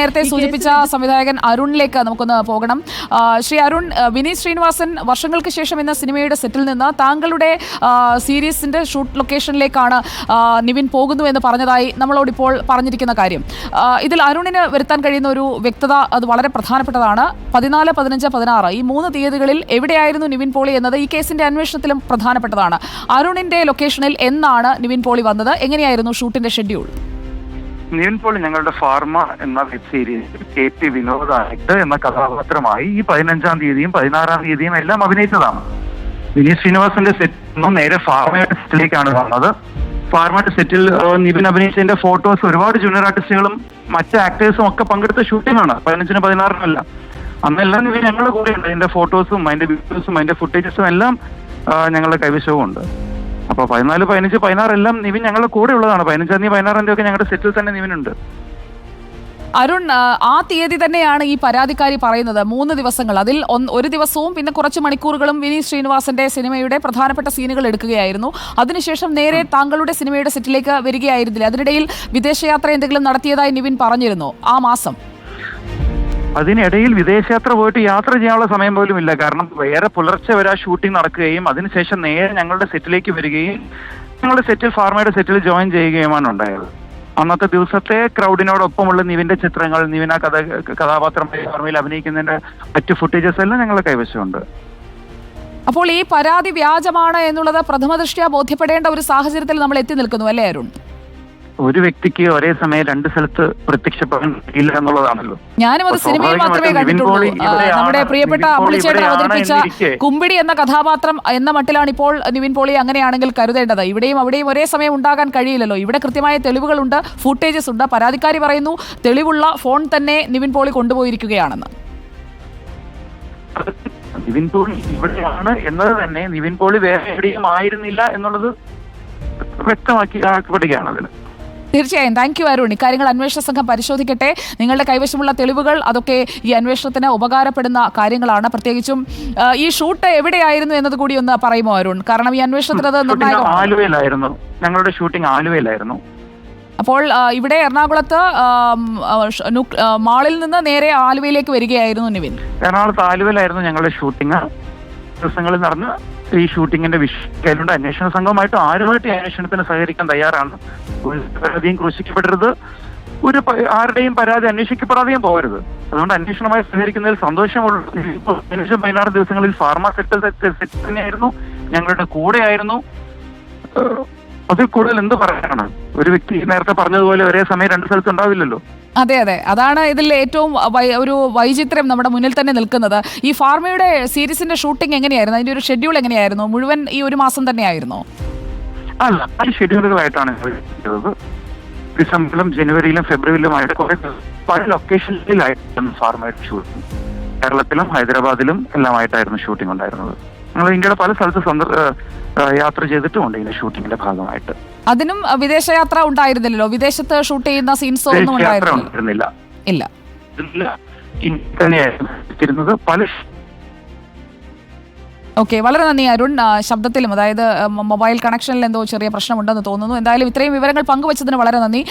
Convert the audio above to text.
നേരത്തെ സൂചിപ്പിച്ച സംവിധായകൻ അരുണിലേക്ക് നമുക്കൊന്ന് പോകണം. ശ്രീ അരുൺ, വിനീത് ശ്രീനിവാസൻ വർഷങ്ങൾക്ക് ശേഷം എന്ന സിനിമയുടെ സെറ്റിൽ നിന്ന് താങ്കളുടെ സീരീസിന്റെ ഷൂട്ട് ലൊക്കേഷനിലേക്കാണ് നിവിൻ പോകുന്നു എന്ന് പറഞ്ഞതായി നമ്മളോടിപ്പോൾ പറഞ്ഞിരിക്കുന്ന കാര്യം. ഇതിൽ അരുണിന് വരുത്താൻ കഴിയുന്ന ഒരു വ്യക്തത അത് വളരെ പ്രധാനപ്പെട്ടതാണ്. 14, 15, 16 ഈ 3 തീയതികളിൽ എവിടെയായിരുന്നു നിവിൻ പോളി എന്നത് ഈ കേസിന്റെ അന്വേഷണത്തിലും പ്രധാനപ്പെട്ടതാണ്. അരുണിന്റെ ലൊക്കേഷനിൽ എന്നാണ് നിവിൻ പോളി വന്നത്? എങ്ങനെയായിരുന്നു ഷൂട്ടിന്റെ ഷെഡ്യൂൾ? നിവിൻ പോളി ഞങ്ങളുടെ ഫാർമ എന്ന വെബ് സീരീസ് KP വിനോദായിട്ട് എന്ന കഥാപാത്രമായി ഈ 15-ാം തീയതിയും 16-ാം തീയതിയും എല്ലാം അഭിനയിച്ചതാണ്. വിനീത് ശ്രീനിവാസന്റെ സെറ്റിൽ നേരെ ഫാർമയുടെ സെറ്റിലേക്കാണ് വന്നത്. ഫാർമയുടെ സെറ്റിൽ നിവിൻ അഭിനയിച്ചതിന്റെ ഫോട്ടോസ് ഒരുപാട് ജൂനിയർ ആർട്ടിസ്റ്റുകളും മറ്റ് ആക്ടേഴ്സും ഒക്കെ പങ്കെടുത്ത ഷൂട്ടിംഗാണ്. 15-നും 16-നും അല്ല. അന്നെല്ലാം നിവിൻ ഞങ്ങളുടെ കൂടെ ഉണ്ട്. അതിന്റെ ഫോട്ടോസും അതിന്റെ വീഡിയോസും അതിന്റെ ഫുട്ടേജസും എല്ലാം ഞങ്ങളുടെ കൈവശവും ഉണ്ട്. അപ്പൊ 14, 15, 16 എല്ലാം നിവിൻ ഞങ്ങളുടെ കൂടെ ഉള്ളതാണ്. 15-ാം തീയതി 16-ാം തീയതി ഒക്കെ ഞങ്ങളുടെ സെറ്റിൽ തന്നെ നിവിനുണ്ട്. അരുൺ, ആ തീയതി തന്നെയാണ് ഈ പരാതിക്കാരി പറയുന്നത് 3 ദിവസങ്ങൾ. അതിൽ ഒരു ദിവസവും പിന്നെ കുറച്ച് മണിക്കൂറുകളും വിനീത് ശ്രീനിവാസന്റെ സിനിമയുടെ പ്രധാനപ്പെട്ട സീനുകൾ എടുക്കുകയായിരുന്നു. അതിനുശേഷം നേരെ താങ്കളുടെ സിനിമയുടെ സെറ്റിലേക്ക് വരികയായിരുന്നില്ല. അതിനിടയിൽ വിദേശയാത്ര എന്തെങ്കിലും നടത്തിയതായി നിവിൻ പറഞ്ഞിരുന്നു ആ മാസം? അതിനിടയിൽ വിദേശയാത്ര പോയിട്ട് യാത്ര ചെയ്യാനുള്ള സമയം പോലും ഇല്ല. കാരണം വേറെ പുലർച്ചെ വരെ ഷൂട്ടിംഗ് നടക്കുകയും അതിനുശേഷം നേരെ ഞങ്ങളുടെ സെറ്റിലേക്ക് വരികയും ഞങ്ങളുടെ സെറ്റിൽ ഫാർമയുടെ സെറ്റിൽ ജോയിൻ ചെയ്യുകയുമാണ് ഉണ്ടായത്. അന്നത്തെ ദിവസത്തെ ക്രൗഡിനോടൊപ്പമുള്ള നിവിന്റെ ചിത്രങ്ങൾ, നിവിൻ ആ കഥാപാത്രമായി ഫാർമയിൽ അഭിനയിക്കുന്നതിന്റെ മറ്റു ഫുട്ടേജസ് എല്ലാം ഞങ്ങളുടെ കൈവശമുണ്ട്. അപ്പോൾ ഈ പരാതി വ്യാജമാണ് എന്നുള്ളത് പ്രഥമദൃഷ്ട്യാ ബോധ്യപ്പെടേണ്ട ഒരു സാഹചര്യത്തിൽ നമ്മൾ എത്തി നിൽക്കുന്നു അല്ലേ അരുൺ? ഒരു വ്യക്തിക്ക് ഒരേ സമയം 2 സ്ഥലത്ത് പ്രത്യക്ഷപ്പെടാൻ കഴിയില്ല എന്നുള്ളതാണല്ലോ. ഞാനും അത് സിനിമയിൽ മാത്രമേ കണ്ടിട്ടുള്ളൂ. നമ്മുടെ പ്രിയപ്പെട്ട അമ്പിളിച്ചേട്ടൻ അവതരിപ്പിച്ച കുമ്പിടി എന്ന കഥാപാത്രം എന്ന മട്ടിലാണ് ഇപ്പോൾ നിവിൻ പോളി അങ്ങനെയാണെങ്കിൽ കരുതേണ്ടത്. ഇവിടെയും അവിടെയും ഒരേ സമയം ഉണ്ടാകാൻ കഴിയില്ലല്ലോ. ഇവിടെ കൃത്യമായ തെളിവുകളുണ്ട്, ഫുട്ടേജസ് ഉണ്ട്. പരാതിക്കാരി പറയുന്നു തെളിവുള്ള ഫോൺ തന്നെ നിവിൻ പോളി കൊണ്ടുപോയിരിക്കുകയാണെന്ന്. നിവിൻ പോളി ഇവിടെയാണ് എന്നത് തന്നെ നിവിൻ പോളി വേറെ എവിടെയും ആയിരുന്നില്ല എന്നുള്ളത് വ്യക്തമാക്കപ്പെടുകയാണ് അതിന്. തീർച്ചയായും. Thank you Arun. ഇക്കാര്യങ്ങൾ അന്വേഷണ സംഘം പരിശോധിക്കട്ടെ. നിങ്ങളുടെ കൈവശമുള്ള തെളിവുകൾ അതൊക്കെ ഈ അന്വേഷണത്തിന് ഉപകാരപ്പെടുന്ന കാര്യങ്ങളാണ്. പ്രത്യേകിച്ചും ഈ ഷൂട്ട് എവിടെയായിരുന്നു എന്നത് കൂടി ഒന്ന് പറയുമോ അരുൺ? കാരണം ഈ അന്വേഷണത്തിന് അത് നിർണായകമാണ്. ആലുവയിലായിരുന്നു ഞങ്ങളുടെ ഷൂട്ടിംഗ്. ആലുവയിലായിരുന്നു. അപ്പോൾ ഇവിടെ എറണാകുളത്ത് മാളിൽ നിന്ന് നേരെ ആലുവയിലേക്ക് വരികയായിരുന്നു നിവിൻ. എറണാകുളത്ത് ആലുവയിലായിരുന്നു ഞങ്ങളുടെ ഷൂട്ടിംഗ്. ദിവസങ്ങളിൽ നടന്ന് ഈ ഷൂട്ടിങ്ങിന്റെ വിഷയത്തിലുണ്ട്. അന്വേഷണ സംഘവുമായിട്ട് ആരുമായിട്ട് അന്വേഷണത്തിന് സഹകരിക്കാൻ തയ്യാറാണ്. ഒരു പരാതിയും ക്രൂശിക്കപ്പെടരുത്, ആരുടെയും പരാതി അന്വേഷിക്കപ്പെടാതെയും പോകരുത്. അതുകൊണ്ട് അന്വേഷണമായി സഹകരിക്കുന്നതിൽ സന്തോഷമുള്ള 16 ദിവസങ്ങളിൽ ഫാർമ സെറ്റ് തന്നെയായിരുന്നു, ഞങ്ങളുടെ കൂടെയായിരുന്നു. അതിൽ കൂടുതൽ എന്ത് പറയാനാണ്? ഒരു വ്യക്തി നേരത്തെ പറഞ്ഞതുപോലെ ഒരേ സമയം 2 സ്ഥലത്ത് ഉണ്ടാവില്ലല്ലോ. അതെ അതെ, അതാണ് ഇതിൽ ഏറ്റവും ഒരു വൈചിത്രം നമ്മുടെ മുന്നിൽ തന്നെ നിൽക്കുന്നത്. ഈ ഫാർമയുടെ സീരീസിന്റെ ഷൂട്ടിംഗ് എങ്ങനെയായിരുന്നു? അതിന്റെ ഒരു ഷെഡ്യൂൾ എങ്ങനെയായിരുന്നു? മുഴുവൻ ഈ ഒരു മാസം തന്നെയായിരുന്നോ? അല്ല, അത് ഷെഡ്യൂളുകളായിട്ടാണ് ചെയ്തത്. ഡിസംബറിലും ജനുവരിയിലും ഫെബ്രുവരിയിലുമായിട്ട് കുറെ പല ലൊക്കേഷനിലായിരുന്നു ഫാർമയുടെ ഷൂട്ടിംഗ്. കേരളത്തിലും ഹൈദരാബാദിലും എല്ലാമായിട്ടായിരുന്നു ഷൂട്ടിംഗ് ഉണ്ടായിരുന്നത്. ഞങ്ങൾ ഇന്ത്യയുടെ പല സ്ഥലത്ത് യാത്ര ചെയ്തിട്ടുമുണ്ട് ഇതിന്റെ ഷൂട്ടിങ്ങിന്റെ ഭാഗമായിട്ട്. അതിനും വിദേശയാത്ര ഉണ്ടായിരുന്നില്ലല്ലോ? വിദേശത്ത് ഷൂട്ട് ചെയ്യുന്ന സീൻസോ ഒന്നും ഉണ്ടായിരുന്നില്ല? ഇല്ല. ഓക്കെ, വളരെ നന്ദി അരുൺ. ശബ്ദത്തിലും അതായത് മൊബൈൽ കണക്ഷനിൽ എന്തോ ചെറിയ പ്രശ്നമുണ്ടെന്ന് തോന്നുന്നു. എന്തായാലും ഇത്രയും വിവരങ്ങൾ പങ്കുവച്ചതിന് വളരെ നന്ദി.